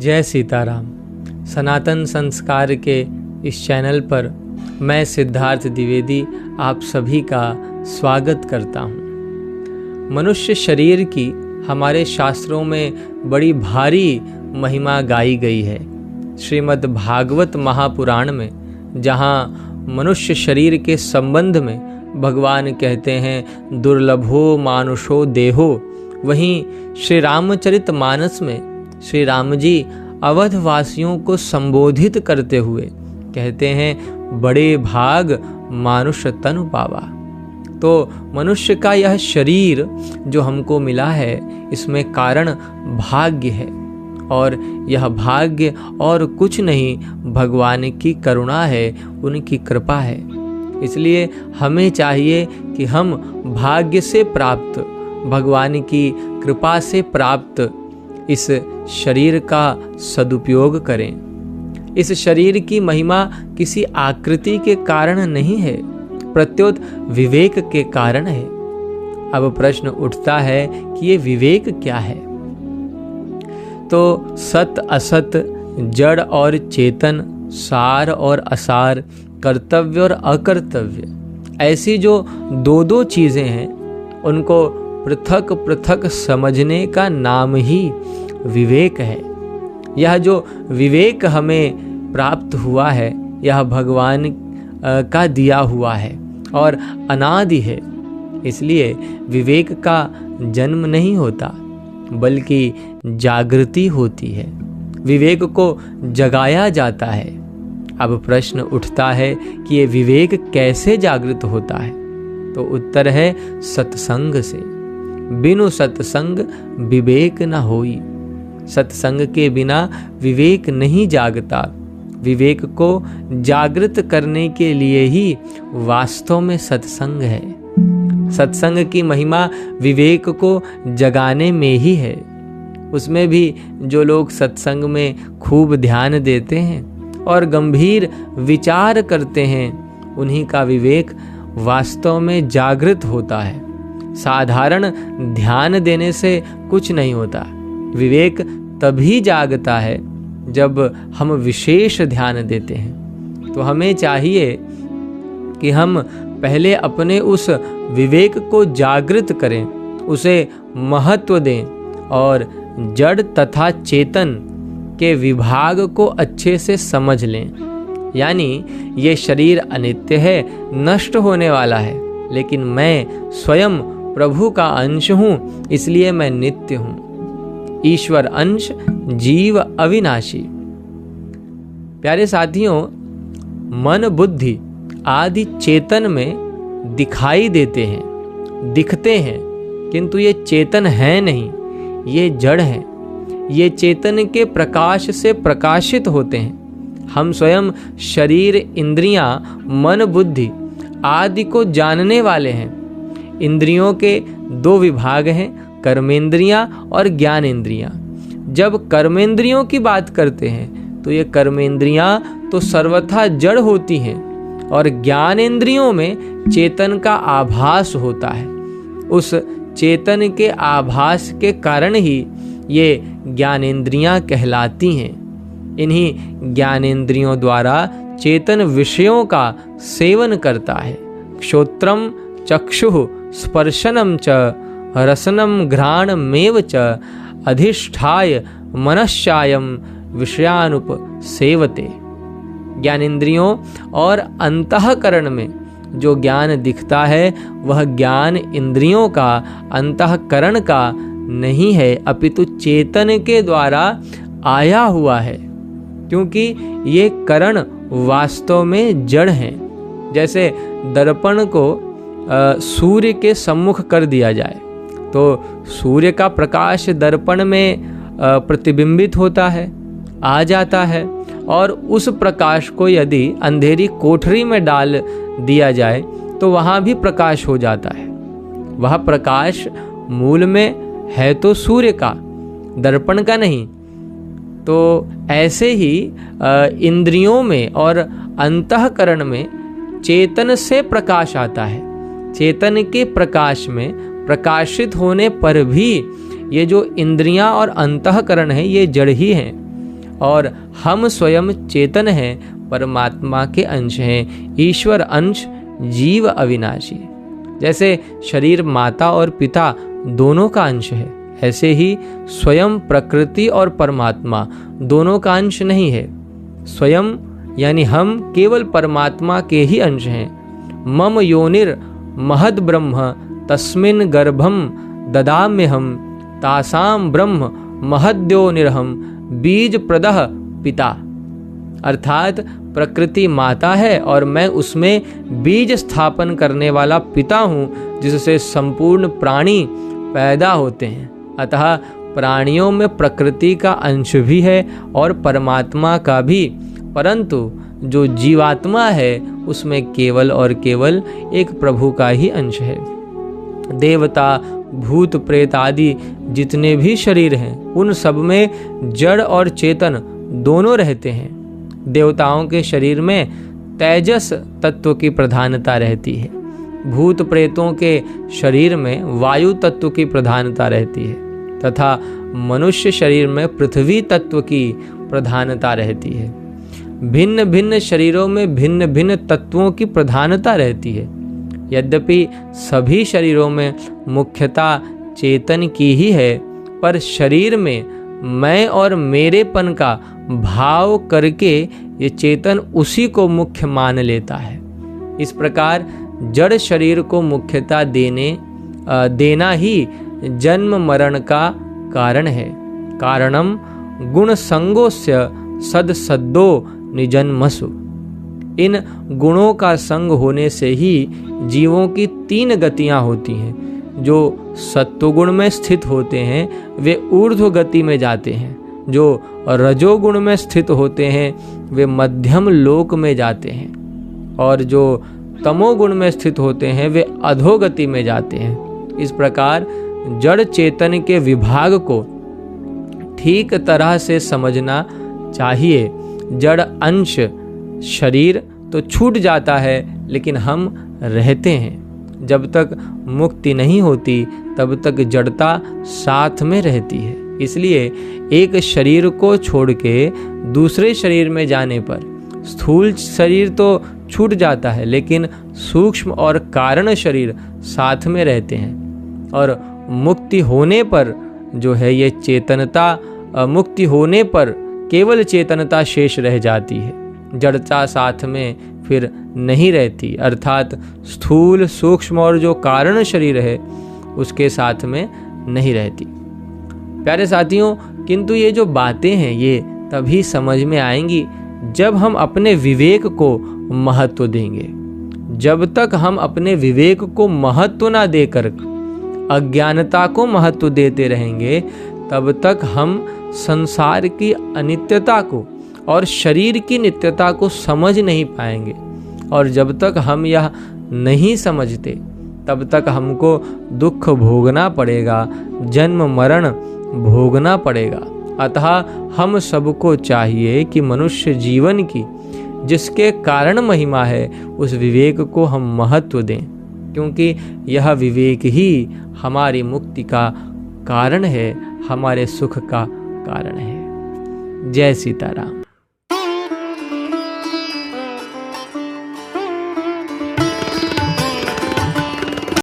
जय सीताराम। सनातन संस्कार के इस चैनल पर मैं सिद्धार्थ द्विवेदी आप सभी का स्वागत करता हूँ। मनुष्य शरीर की हमारे शास्त्रों में बड़ी भारी महिमा गाई गई है। श्रीमद् भागवत महापुराण में जहाँ मनुष्य शरीर के संबंध में भगवान कहते हैं दुर्लभो मानुषो देहो, वहीं श्री रामचरितमानस में श्री राम जी अवध वासियों को संबोधित करते हुए कहते हैं बड़े भाग मानुष तनु पावा। तो मनुष्य का यह शरीर जो हमको मिला है, इसमें कारण भाग्य है, और यह भाग्य और कुछ नहीं भगवान की करुणा है, उनकी कृपा है। इसलिए हमें चाहिए कि हम भाग्य से प्राप्त, भगवान की कृपा से प्राप्त इस शरीर का सदुपयोग करें। इस शरीर की महिमा किसी आकृति के कारण नहीं है, प्रत्युत विवेक के कारण है। अब प्रश्न उठता है कि ये विवेक क्या है? तो सत असत, जड़ और चेतन, सार और असार, कर्तव्य और अकर्तव्य, ऐसी जो दो चीज़ें हैं, उनको पृथक पृथक समझने का नाम ही विवेक है। यह जो विवेक हमें प्राप्त हुआ है, यह भगवान का दिया हुआ है और अनादि है। इसलिए विवेक का जन्म नहीं होता, बल्कि जागृति होती है। विवेक को जगाया जाता है। अब प्रश्न उठता है कि ये विवेक कैसे जागृत होता है? तो उत्तर है सत्संग से। बिनु सत्संग विवेक न होई। सत्संग के बिना विवेक नहीं जागता। विवेक को जागृत करने के लिए ही वास्तव में सत्संग है। सत्संग की महिमा विवेक को जगाने में ही है। उसमें भी जो लोग सत्संग में खूब ध्यान देते हैं और गंभीर विचार करते हैं, उन्हीं का विवेक वास्तव में जागृत होता है। साधारण ध्यान देने से कुछ नहीं होता। विवेक तभी जागता है जब हम विशेष ध्यान देते हैं। तो हमें चाहिए कि हम पहले अपने उस विवेक को जागृत करें, उसे महत्व दें और जड़ तथा चेतन के विभाग को अच्छे से समझ लें। यानी ये शरीर अनित्य है, नष्ट होने वाला है, लेकिन मैं स्वयं प्रभु का अंश हूँ, इसलिए मैं नित्य हूँ। ईश्वर अंश, जीव अविनाशी। प्यारे साथियों, मन बुद्धि आदि चेतन में दिखाई देते हैं, दिखते हैं, किंतु ये चेतन है नहीं, ये जड़ हैं। ये चेतन के प्रकाश से प्रकाशित होते हैं। हम स्वयं शरीर, इंद्रियां, मन, बुद्धि आदि को जानने वाले हैं। इंद्रियों के दो विभाग हैं, कर्मेंद्रियां और ज्ञानेंद्रियां। जब कर्मेंद्रियों की बात करते हैं तो ये कर्मेंद्रियां तो सर्वथा जड़ होती हैं, और ज्ञानेंद्रियों में चेतन का आभास होता है। उस चेतन के आभास के कारण ही ये ज्ञानेंद्रियां कहलाती हैं। इन्हीं ज्ञानेंद्रियों द्वारा चेतन विषयों का सेवन करता है। श्रोत्रम चक्षुः स्पर्शनम च रसनम घ्राणमेव च अधिष्ठाय मनश्चायम विषयानुप सेवते। ज्ञानेंद्रियों और अंतःकरण में जो ज्ञान दिखता है, वह ज्ञान इंद्रियों का, अंतःकरण का नहीं है, अपितु चेतन के द्वारा आया हुआ है। क्योंकि ये करण वास्तव में जड़ हैं। जैसे दर्पण को सूर्य के सम्मुख कर दिया जाए तो सूर्य का प्रकाश दर्पण में प्रतिबिंबित होता है, आ जाता है, और उस प्रकाश को यदि अंधेरी कोठरी में डाल दिया जाए तो वहाँ भी प्रकाश हो जाता है। वह प्रकाश मूल में है तो सूर्य का, दर्पण का नहीं। तो ऐसे ही इंद्रियों में और अंतःकरण में चेतन से प्रकाश आता है। चेतन के प्रकाश में प्रकाशित होने पर भी ये जो इंद्रियां और अंतःकरण है, ये जड़ ही हैं। और हम स्वयं चेतन हैं, परमात्मा के अंश हैं, ईश्वर अंश, जीव अविनाशी। जैसे शरीर माता और पिता दोनों का अंश है, ऐसे ही स्वयं प्रकृति और परमात्मा दोनों का अंश नहीं है। स्वयं यानी हम केवल परमात्मा के ही अंश हैं। मम योनिर महद ब्रह्म तस्मिन् गर्भम ददाम्यहम् तासाम ब्रह्म महद्योनिरहम् बीज प्रदः पिता। अर्थात प्रकृति माता है और मैं उसमें बीज स्थापन करने वाला पिता हूँ, जिससे संपूर्ण प्राणी पैदा होते हैं। अतः प्राणियों में प्रकृति का अंश भी है और परमात्मा का भी, परंतु जो जीवात्मा है उसमें केवल और केवल एक प्रभु का ही अंश है। देवता, भूत, प्रेत आदि जितने भी शरीर हैं उन सब में जड़ और चेतन दोनों रहते हैं। देवताओं के शरीर में तेजस तत्व की प्रधानता रहती है, भूत प्रेतों के शरीर में वायु तत्व की प्रधानता रहती है तथा मनुष्य शरीर में पृथ्वी तत्व की प्रधानता रहती है। भिन्न भिन्न शरीरों में भिन्न भिन्न तत्वों की प्रधानता रहती है। यद्यपि सभी शरीरों में मुख्यता चेतन की ही है, पर शरीर में मैं और मेरेपन का भाव करके ये चेतन उसी को मुख्य मान लेता है। इस प्रकार जड़ शरीर को मुख्यता देना ही जन्म मरण का कारण है। कारणम गुण संगोस्य सद सद्दो निजन्मसु। इन गुणों का संग होने से ही जीवों की 3 गतियां होती हैं। जो सत्वगुण में स्थित होते हैं वे ऊर्ध्व गति में जाते हैं, जो रजोगुण में स्थित होते हैं वे मध्यम लोक में जाते हैं, और जो तमोगुण में स्थित होते हैं वे अधोगति में जाते हैं। इस प्रकार जड़ चेतन के विभाग को ठीक तरह से समझना चाहिए। जड़ अंश शरीर तो छूट जाता है, लेकिन हम रहते हैं। जब तक मुक्ति नहीं होती तब तक जड़ता साथ में रहती है। इसलिए एक शरीर को छोड़ के दूसरे शरीर में जाने पर स्थूल शरीर तो छूट जाता है, लेकिन सूक्ष्म और कारण शरीर साथ में रहते हैं। और मुक्ति होने पर जो है ये चेतनता, मुक्ति होने पर केवल चेतनता शेष रह जाती है, जड़ता साथ में फिर नहीं रहती। अर्थात स्थूल, सूक्ष्म और जो कारण शरीर है उसके साथ में नहीं रहती। प्यारे साथियों, किंतु ये जो बातें हैं ये तभी समझ में आएंगी जब हम अपने विवेक को महत्व देंगे। जब तक हम अपने विवेक को महत्व ना देकर अज्ञानता को महत्व देते रहेंगे, तब तक हम संसार की अनित्यता को और शरीर की नित्यता को समझ नहीं पाएंगे। और जब तक हम यह नहीं समझते तब तक हमको दुख भोगना पड़ेगा, जन्म मरण भोगना पड़ेगा। अतः हम सबको चाहिए कि मनुष्य जीवन की जिसके कारण महिमा है उस विवेक को हम महत्व दें, क्योंकि यह विवेक ही हमारी मुक्ति का कारण है, हमारे सुख का कारण है। जय सीताराम।